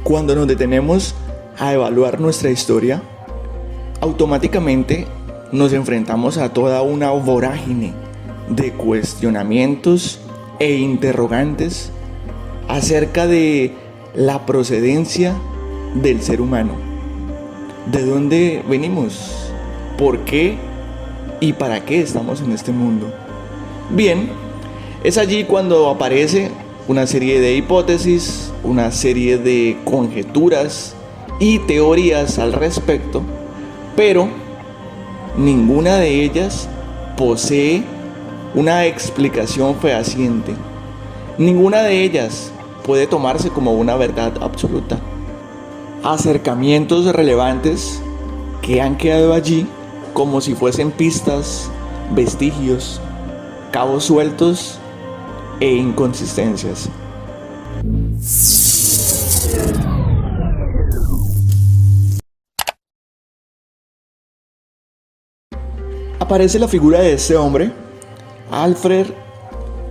Cuando nos detenemos a evaluar nuestra historia, automáticamente nos enfrentamos a toda una vorágine de cuestionamientos e interrogantes acerca de la procedencia del ser humano. ¿De dónde venimos? ¿Por qué? ¿Y para qué estamos en este mundo? Bien, es allí cuando aparece una serie de hipótesis, una serie de conjeturas y teorías al respecto, pero ninguna de ellas posee una explicación fehaciente. Ninguna de ellas puede tomarse como una verdad absoluta. Acercamientos relevantes que han quedado allí como si fuesen pistas, vestigios, cabos sueltos e inconsistencias. Aparece la figura de este hombre, Alfred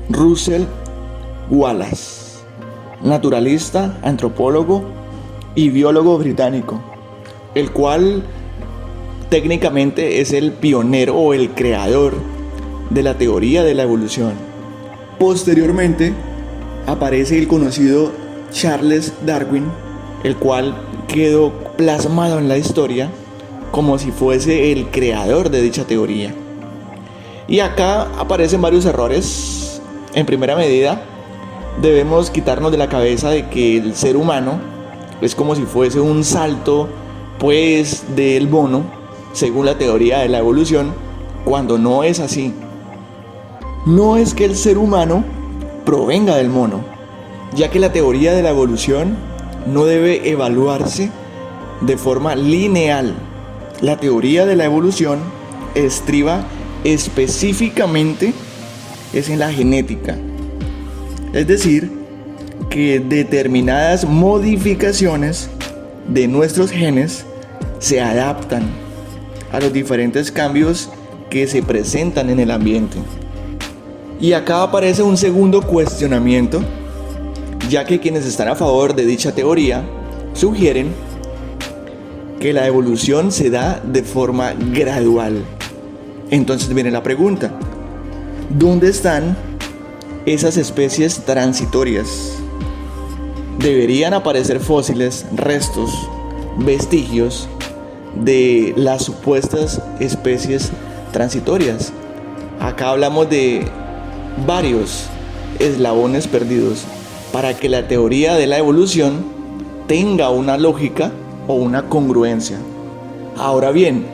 Russel Wallace, naturalista, antropólogo y biólogo británico, el cual técnicamente es el pionero o el creador de la teoría de la evolución. Posteriormente aparece el conocido Charles Darwin, el cual quedó plasmado en la historia como si fuese el creador de dicha teoría. Y acá aparecen varios errores. En primera medida, debemos quitarnos de la cabeza de que el ser humano es como si fuese un salto pues del mono, según la teoría de la evolución, cuando no es así. No es que el ser humano provenga del mono, ya que la teoría de la evolución no debe evaluarse de forma lineal. La teoría de la evolución estriba específicamente es en la genética, es decir, que determinadas modificaciones de nuestros genes se adaptan a los diferentes cambios que se presentan en el ambiente. Y acá aparece un segundo cuestionamiento, ya que quienes están a favor de dicha teoría sugieren que la evolución se da de forma gradual. Entonces viene la pregunta: ¿dónde están esas especies transitorias? Deberían aparecer fósiles, restos, vestigios de las supuestas especies transitorias. Acá hablamos de varios eslabones perdidos para que la teoría de la evolución tenga una lógica o una congruencia. Ahora bien,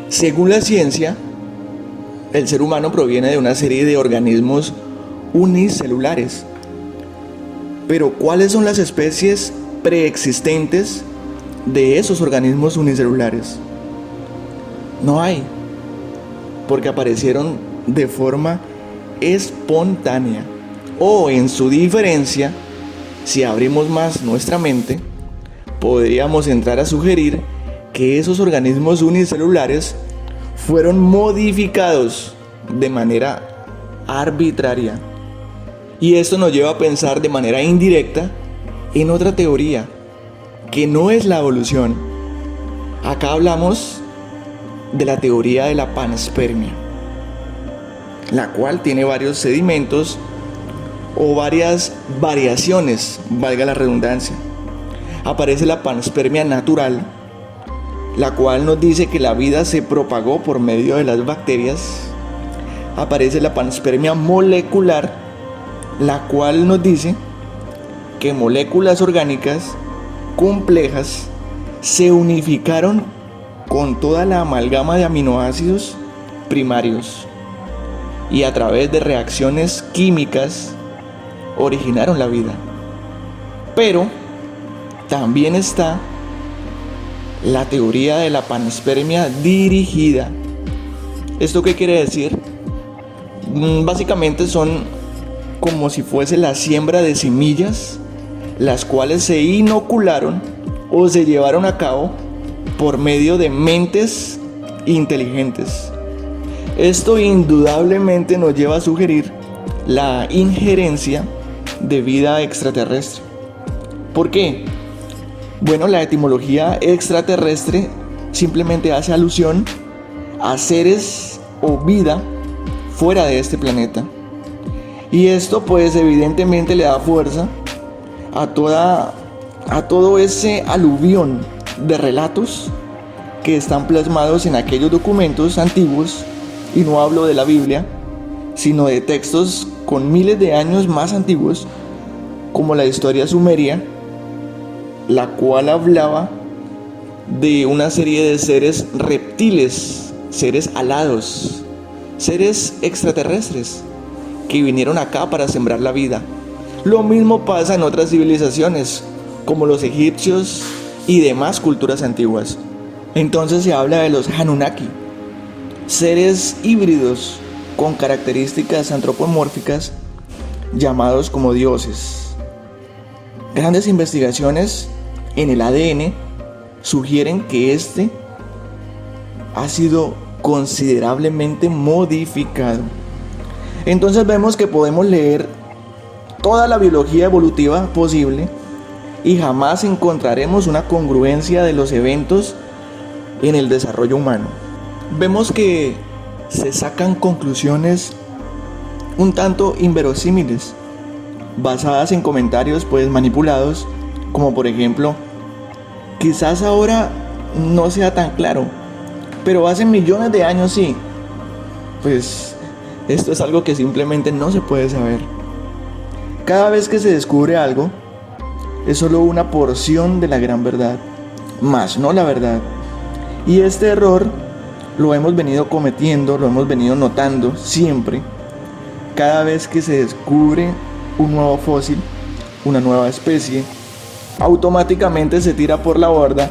según la ciencia, el ser humano proviene de una serie de organismos unicelulares. Pero ¿cuáles son las especies preexistentes de esos organismos unicelulares? No hay, porque aparecieron de forma espontánea, o en su diferencia, si abrimos más nuestra mente, podríamos entrar a sugerir que esos organismos unicelulares fueron modificados de manera arbitraria. Y esto nos lleva a pensar de manera indirecta en otra teoría, que no es la evolución. Acá hablamos de la teoría de la panspermia, la cual tiene varios sedimentos o varias variaciones, valga la redundancia. Aparece la panspermia natural, la cual nos dice que la vida se propagó por medio de las bacterias. Aparece la panspermia molecular, la cual nos dice que moléculas orgánicas complejas se unificaron con toda la amalgama de aminoácidos primarios y a través de reacciones químicas originaron la vida. Pero también está la teoría de la panspermia dirigida. ¿Esto qué quiere decir? Básicamente son como si fuese la siembra de semillas, las cuales se inocularon o se llevaron a cabo por medio de mentes inteligentes. Esto indudablemente nos lleva a sugerir la injerencia de vida extraterrestre. ¿Por qué? Bueno, la etimología extraterrestre simplemente hace alusión a seres o vida fuera de este planeta. Y esto pues evidentemente le da fuerza a todo ese aluvión de relatos que están plasmados en aquellos documentos antiguos, y no hablo de la Biblia, sino de textos con miles de años más antiguos, como la historia sumeria, la cual hablaba de una serie de seres reptiles, seres alados, seres extraterrestres que vinieron acá para sembrar la vida. Lo mismo pasa en otras civilizaciones, como los egipcios y demás culturas antiguas. Entonces se habla de los Anunnaki, seres híbridos con características antropomórficas llamados como dioses. Grandes investigaciones en el ADN sugieren que este ha sido considerablemente modificado. Entonces vemos que podemos leer toda la biología evolutiva posible y jamás encontraremos una congruencia de los eventos en el desarrollo humano. Vemos que se sacan conclusiones un tanto inverosímiles, basadas en comentarios pues manipulados, como por ejemplo: quizás ahora no sea tan claro, pero hace millones de años sí. Pues esto es algo que simplemente no se puede saber. Cada vez que se descubre algo, es solo una porción de la gran verdad, más no la verdad. Y este error lo hemos venido cometiendo, lo hemos venido notando siempre. Cada vez que se descubre un nuevo fósil, una nueva especie, automáticamente se tira por la borda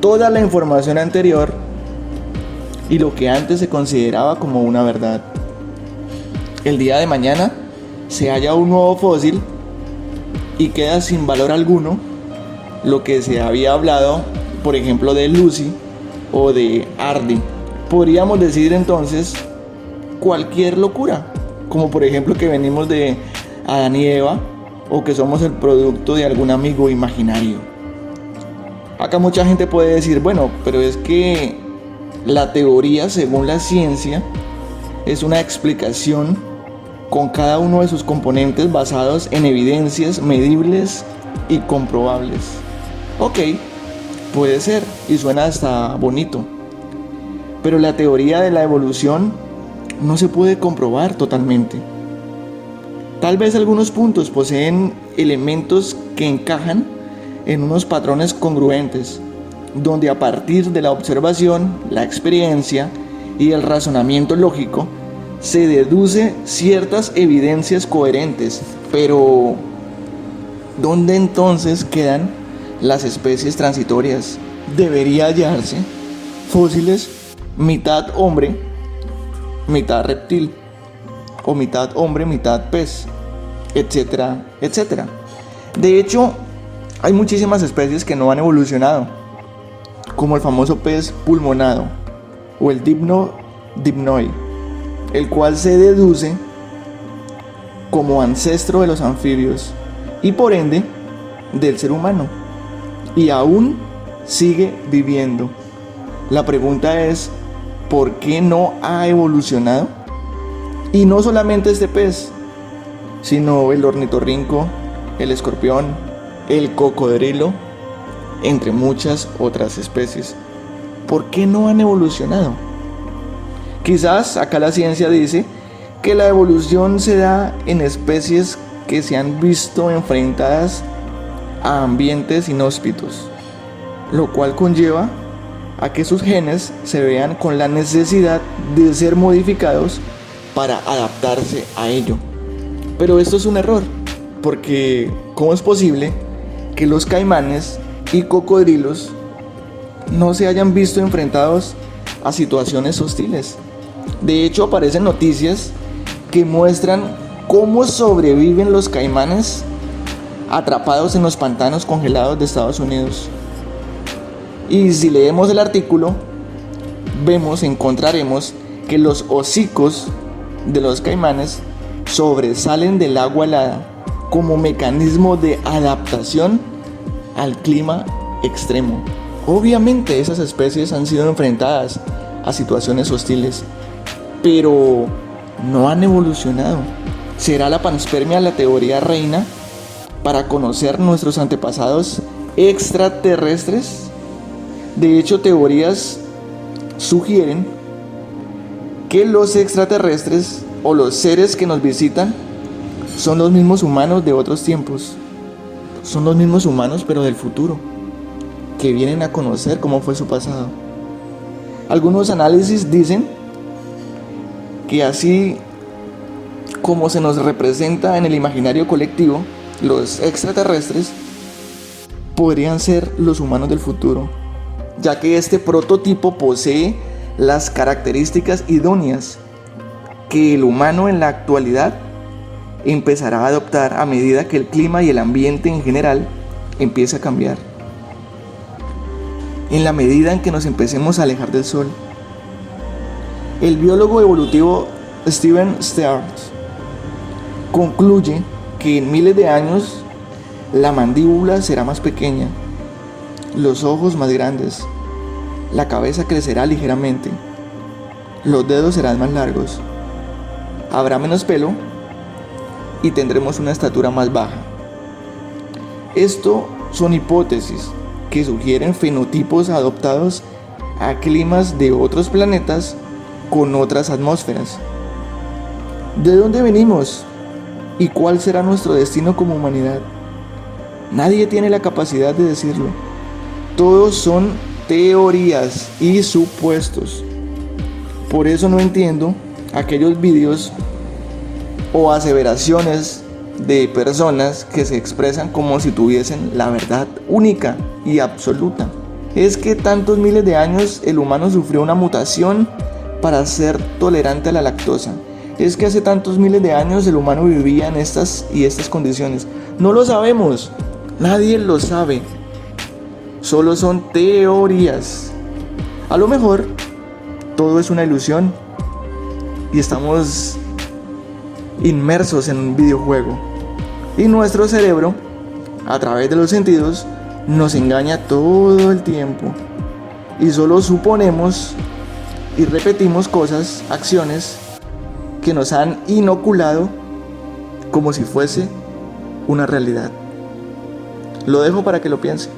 toda la información anterior y lo que antes se consideraba como una verdad. El día de mañana se halla un nuevo fósil y queda sin valor alguno lo que se había hablado, por ejemplo, de Lucy o de Ardi. Podríamos decir entonces cualquier locura, como por ejemplo que venimos de Adán y Eva, o que somos el producto de algún amigo imaginario. Acá mucha gente puede decir: bueno, pero es que la teoría, según la ciencia, es una explicación con cada uno de sus componentes basados en evidencias medibles y comprobables. Ok, puede ser, y suena hasta bonito, pero la teoría de la evolución no se puede comprobar totalmente. Tal vez algunos puntos poseen elementos que encajan en unos patrones congruentes, donde a partir de la observación, la experiencia y el razonamiento lógico se deduce ciertas evidencias coherentes. Pero ¿dónde entonces quedan las especies transitorias? Debería hallarse fósiles mitad hombre, mitad reptil, o mitad hombre, mitad pez, etcétera, etcétera. De hecho, hay muchísimas especies que no han evolucionado, como el famoso pez pulmonado o el dipnoi, el cual se deduce como ancestro de los anfibios y por ende del ser humano, y aún sigue viviendo. La pregunta es: ¿por qué no ha evolucionado? Y no solamente este pez, sino el ornitorrinco, el escorpión, el cocodrilo, entre muchas otras especies. ¿Por qué no han evolucionado? Quizás acá la ciencia dice que la evolución se da en especies que se han visto enfrentadas a ambientes inhóspitos, lo cual conlleva a que sus genes se vean con la necesidad de ser modificados para adaptarse a ello. Pero esto es un error, porque ¿cómo es posible que los caimanes y cocodrilos no se hayan visto enfrentados a situaciones hostiles? De hecho, aparecen noticias que muestran cómo sobreviven los caimanes atrapados en los pantanos congelados de Estados Unidos. Y si leemos el artículo, encontraremos que los hocicos de los caimanes sobresalen del agua helada como mecanismo de adaptación al clima extremo. Obviamente esas especies han sido enfrentadas a situaciones hostiles, pero no han evolucionado. ¿Será la panspermia la teoría reina para conocer nuestros antepasados extraterrestres? De hecho, teorías sugieren que los extraterrestres o los seres que nos visitan son los mismos humanos de otros tiempos. Son los mismos humanos pero del futuro, que vienen a conocer cómo fue su pasado. Algunos análisis dicen que así como se nos representa en el imaginario colectivo, los extraterrestres podrían ser los humanos del futuro, ya que este prototipo posee las características idóneas que el humano en la actualidad empezará a adoptar a medida que el clima y el ambiente en general empiece a cambiar. En la medida en que nos empecemos a alejar del sol. El biólogo evolutivo Steven Stearns concluye que en miles de años la mandíbula será más pequeña, los ojos más grandes, la cabeza crecerá ligeramente, los dedos serán más largos, habrá menos pelo y tendremos una estatura más baja. Esto son hipótesis que sugieren fenotipos adaptados a climas de otros planetas con otras atmósferas. ¿De dónde venimos? ¿Y cuál será nuestro destino como humanidad? Nadie tiene la capacidad de decirlo. Todos son teorías y supuestos. Por eso no entiendo aquellos vídeos o aseveraciones de personas que se expresan como si tuviesen la verdad única y absoluta. Es que tantos miles de años el humano sufrió una mutación para ser tolerante a la lactosa. Es que hace tantos miles de años el humano vivía en estas condiciones. No lo sabemos, nadie lo sabe. Solo son teorías. A lo mejor todo es una ilusión y estamos inmersos en un videojuego. Y nuestro cerebro, a través de los sentidos, nos engaña todo el tiempo. Y solo suponemos y repetimos cosas, acciones que nos han inoculado como si fuese una realidad. Lo dejo para que lo piense.